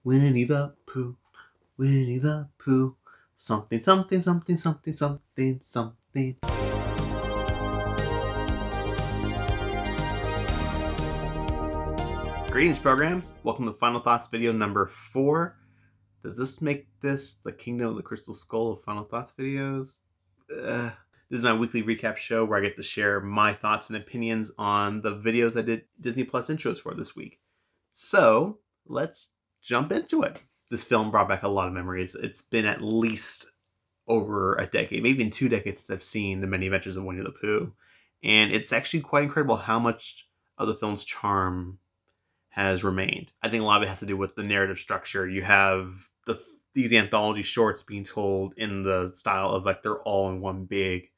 Winnie the Pooh, Winnie the Pooh. Something, something, something, something, something, something. Greetings, programs. Welcome to Final Thoughts video number 4. Does this make this the Kingdom of the Crystal Skull of Final Thoughts videos? This is my weekly recap show where I get to share my thoughts and opinions on the videos I did Disney Plus intros for this week. So, let's jump into it. This film brought back a lot of memories. It's been at least over a decade, maybe even 2 decades since I've seen The Many Adventures of Winnie the Pooh. And it's actually quite incredible how much of the film's charm has remained. I think a lot of it has to do with the narrative structure. You have these anthology shorts being told in the style of like they're all in one big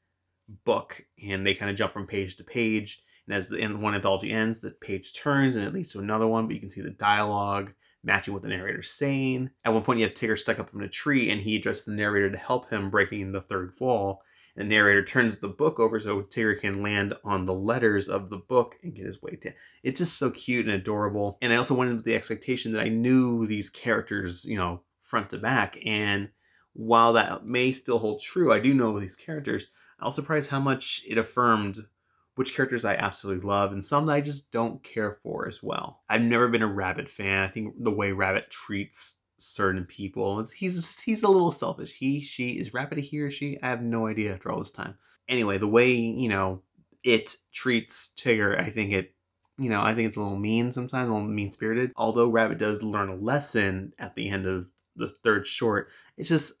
book, and they kind of jump from page to page. And as one anthology ends, the page turns and it leads to another one, but you can see the dialogue matching what the narrator's saying. At one point, you have Tigger stuck up in a tree, and he addresses the narrator to help him breaking the third wall. The narrator turns the book over so Tigger can land on the letters of the book and get his way down. It's just so cute and adorable. And I also went in with the expectation that I knew these characters, you know, front to back. And while that may still hold true, I do know these characters. I was surprised how much it affirmed which characters I absolutely love and some that I just don't care for as well. I've never been a Rabbit fan. I think the way Rabbit treats certain people, he's a little selfish. He, she, is Rabbit a he or she? I have no idea after all this time. Anyway, the way, you know, it treats Tigger, I think it's a little mean sometimes, a little mean-spirited. Although Rabbit does learn a lesson at the end of the third short,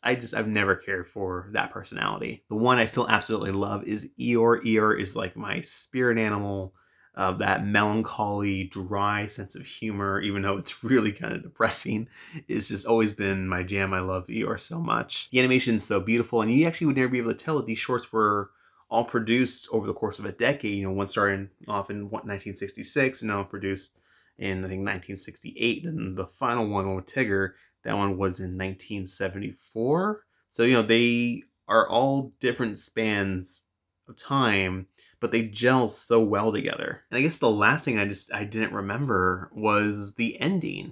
I've never cared for that personality. The one I still absolutely love is Eeyore. Eeyore is like my spirit animal. That melancholy, dry sense of humor, even though it's really kind of depressing, it's just always been my jam. I love Eeyore so much. The animation is so beautiful, and you actually would never be able to tell that these shorts were all produced over the course of a decade. You know, one started off in 1966, and now produced in, I think, 1968. Then the final one with Tigger, that one was in 1974. So, you know, they are all different spans of time, but they gel so well together. And I guess the last thing I didn't remember was the ending.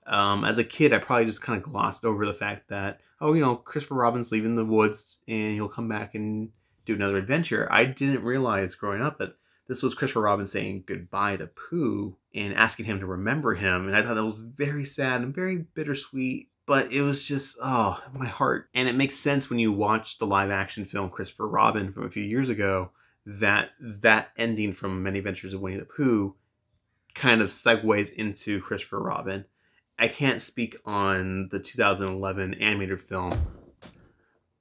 As a kid, I probably just kind of glossed over the fact that, oh, you know, Christopher Robin's leaving the woods and he'll come back and do another adventure. I didn't realize growing up that this was Christopher Robin saying goodbye to Pooh and asking him to remember him. And I thought that was very sad and very bittersweet. But it was just, oh, my heart. And it makes sense when you watch the live action film Christopher Robin from a few years ago, that ending from Many Adventures of Winnie the Pooh kind of segues into Christopher Robin. I can't speak on the 2011 animated film.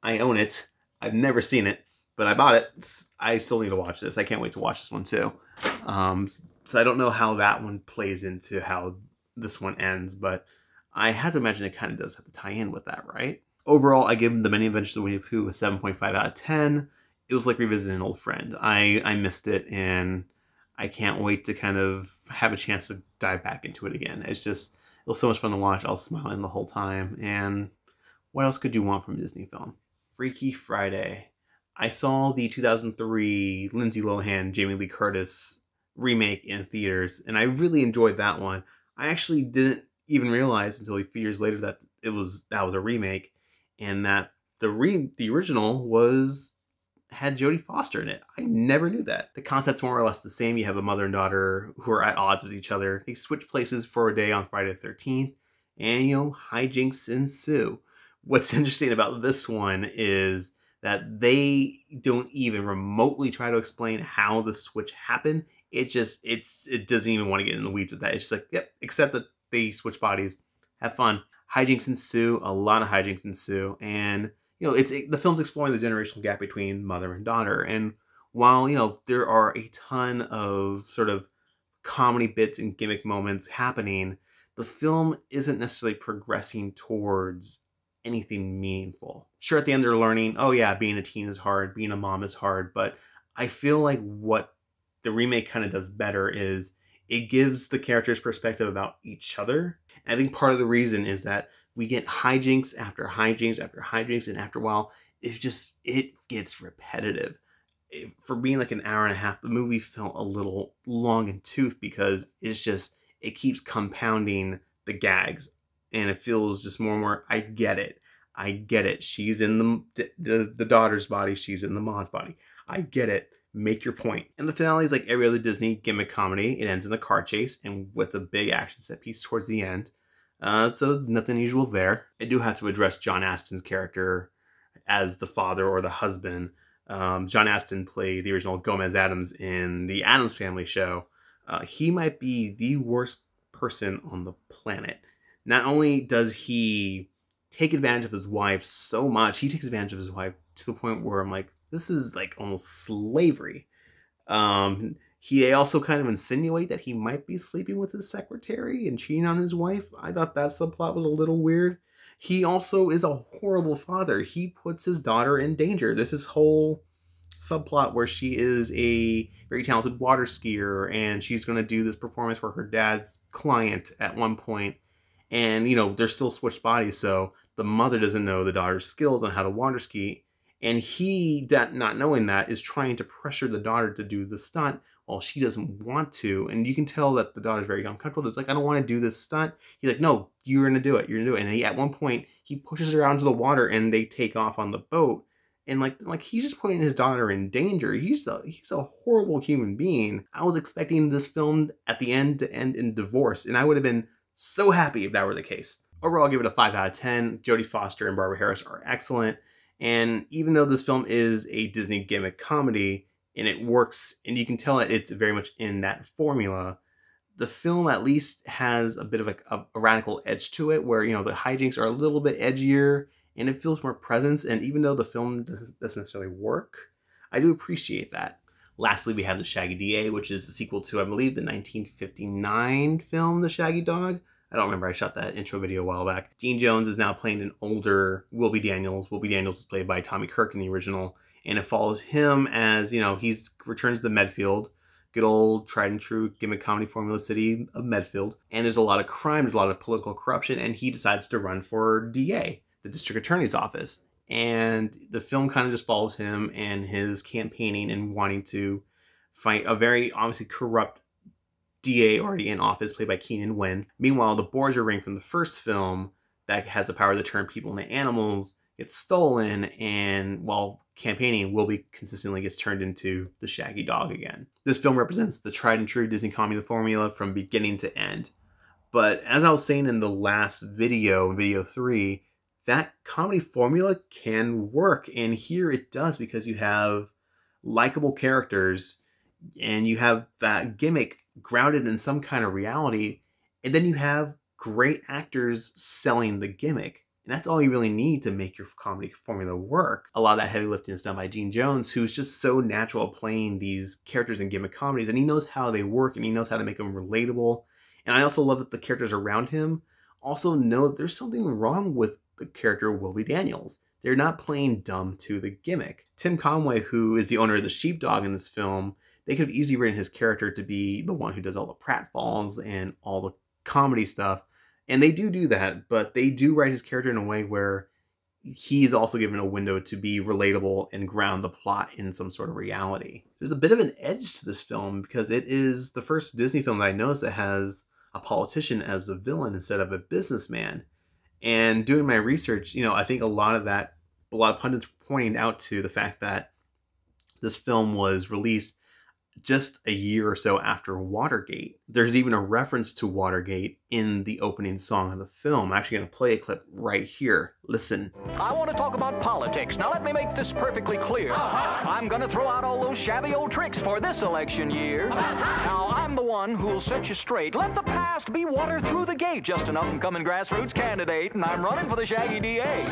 I own it. I've never seen it, but I bought it. I still need to watch this. I can't wait to watch this one too. So I don't know how that one plays into how this one ends, but I have to imagine it kind of does have to tie in with that, right? Overall, I give The Many Adventures of Winnie the Pooh a 7.5 out of 10. It was like revisiting an old friend. I missed it, and I can't wait to kind of have a chance to dive back into it again. It was so much fun to watch. I was smiling the whole time, and what else could you want from a Disney film? Freaky Friday. I saw the 2003 Lindsay Lohan, Jamie Lee Curtis remake in theaters, and I really enjoyed that one. I actually didn't even realize until a few years later that that was a remake, and that the original had Jodie Foster in it. I never knew that. The concept's more or less the same. You have a mother and daughter who are at odds with each other. They switch places for a day on Friday the 13th, and, you know, hijinks ensue. What's interesting about this one is that they don't even remotely try to explain how the switch happened. It doesn't even want to get in the weeds with that. It's just like, yep, except that they switch bodies, have fun. Hijinks ensue, a lot of hijinks ensue, and you know, the film's exploring the generational gap between mother and daughter. And while, you know, there are a ton of sort of comedy bits and gimmick moments happening, the film isn't necessarily progressing towards anything meaningful. Sure, at the end they're learning, oh yeah, being a teen is hard, being a mom is hard, but I feel like what the remake kind of does better is it gives the characters perspective about each other. And I think part of the reason is that we get hijinks after hijinks after hijinks, and after a while, it gets repetitive. For being like an hour and a half, the movie felt a little long in tooth because it keeps compounding the gags and it feels just more and more, I get it. I get it. She's in the daughter's body. She's in the mom's body. I get it. Make your point. And the finale is like every other Disney gimmick comedy. It ends in a car chase and with a big action set piece towards the end. So nothing unusual there. I do have to address John Astin's character as the father or the husband. John Astin played the original Gomez Addams in the Addams Family show. He might be the worst person on the planet. Not only does he take advantage of his wife so much, he takes advantage of his wife to the point where I'm like, this is like almost slavery. He also kind of insinuate that he might be sleeping with his secretary and cheating on his wife. I thought that subplot was a little weird. He also is a horrible father. He puts his daughter in danger. There's this whole subplot where she is a very talented water skier and she's going to do this performance for her dad's client at one point. And, you know, they're still switched bodies, so the mother doesn't know the daughter's skills on how to water ski. And he, not knowing that, is trying to pressure the daughter to do the stunt while she doesn't want to. And you can tell that the daughter's very uncomfortable. It's like, I don't want to do this stunt. He's like, no, you're going to do it. You're going to do it. And at one point, he pushes her out into the water and they take off on the boat. And like he's just putting his daughter in danger. He's a horrible human being. I was expecting this film at the end to end in divorce. And I would have been so happy if that were the case. Overall, I'll give it a 5 out of 10. Jodie Foster and Barbara Harris are excellent. And even though this film is a Disney gimmick comedy, and it works, and you can tell that it's very much in that formula, the film at least has a bit of a radical edge to it, where, you know, the hijinks are a little bit edgier, and it feels more presence. And even though the film doesn't necessarily work, I do appreciate that. Lastly, we have the Shaggy D.A., which is the sequel to, I believe, the 1959 film, The Shaggy Dog. I don't remember. I shot that intro video a while back. Dean Jones is now playing an older Wilby Daniels. Wilby Daniels was played by Tommy Kirk in the original. And it follows him as, you know, he's returns to Medfield. Good old tried and true gimmick comedy formula city of Medfield. And there's a lot of crime. There's a lot of political corruption. And he decides to run for DA, the district attorney's office. And the film kind of just follows him and his campaigning and wanting to fight a very obviously corrupt DA already in office, played by Keenan Wynn. Meanwhile, the Borgia ring from the first film that has the power to turn people into animals gets stolen, and while campaigning, Wilby consistently gets turned into the Shaggy Dog again. This film represents the tried and true Disney comedy formula from beginning to end. But as I was saying in the last video, video 3, that comedy formula can work, and here it does, because you have likable characters and you have that gimmick grounded in some kind of reality, and then you have great actors selling the gimmick. And that's all you really need to make your comedy formula work. A lot of that heavy lifting is done by Gene Jones, who's just so natural at playing these characters in gimmick comedies, and he knows how they work and he knows how to make them relatable. And I also love that the characters around him also know that there's something wrong with the character Wilby Daniels. They're not playing dumb to the gimmick. Tim Conway, who is the owner of the Sheepdog in this film, they could have easily written his character to be the one who does all the pratfalls and all the comedy stuff. And they do that, but they do write his character in a way where he's also given a window to be relatable and ground the plot in some sort of reality. There's a bit of an edge to this film because it is the first Disney film that I noticed that has a politician as the villain instead of a businessman. And doing my research, you know, I think a lot of pundits were pointing out to the fact that this film was released just a year or so after Watergate. There's even a reference to Watergate in the opening song of the film. I'm actually going to play a clip right here. Listen. I want to talk about politics. Now let me make this perfectly clear. I'm going to throw out all those shabby old tricks for this election year. Now I'm the one who'll set you straight. Let the past be water through the gate. Just an up-and-coming grassroots candidate, and I'm running for the Shaggy D.A.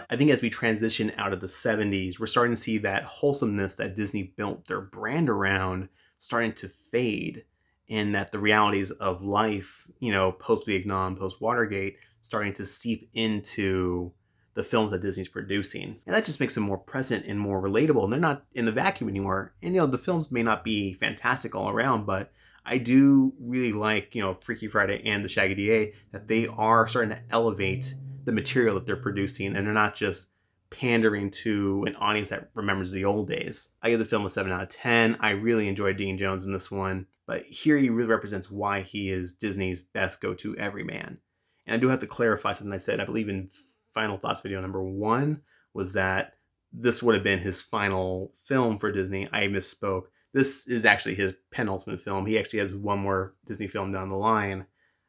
I think as we transition out of the 70s, we're starting to see that wholesomeness that Disney built their brand around starting to fade, and that the realities of life, you know, post-Vietnam, post-Watergate, starting to seep into the films that Disney's producing. And that just makes them more present and more relatable. And they're not in the vacuum anymore. And, you know, the films may not be fantastic all around, but I do really like, you know, Freaky Friday and the Shaggy D.A., that they are starting to elevate the material that they're producing, and they're not just pandering to an audience that remembers the old days. I give the film a 7 out of 10. I really enjoyed Dean Jones in this one, but here he really represents why he is Disney's best go-to everyman. And I do have to clarify something I said. I believe in Final Thoughts video number 1 was that this would have been his final film for Disney. I misspoke. This is actually his penultimate film. He actually has one more Disney film down the line.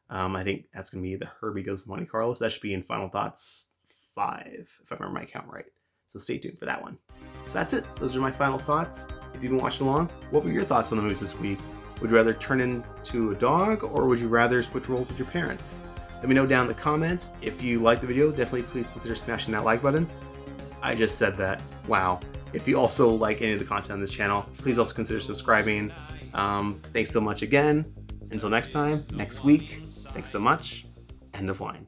I think that's going to be the Herbie Goes to Monte Carlo. So that should be in Final Thoughts 5, if I remember my count right. So stay tuned for that one. So that's it. Those are my final thoughts. If you've been watching along, what were your thoughts on the movies this week? Would you rather turn into a dog, or would you rather switch roles with your parents? Let me know down in the comments. If you liked the video, definitely please consider smashing that like button. I just said that. Wow. If you also like any of the content on this channel, please also consider subscribing. Thanks so much again. Until next time, next week, thanks so much. End of line.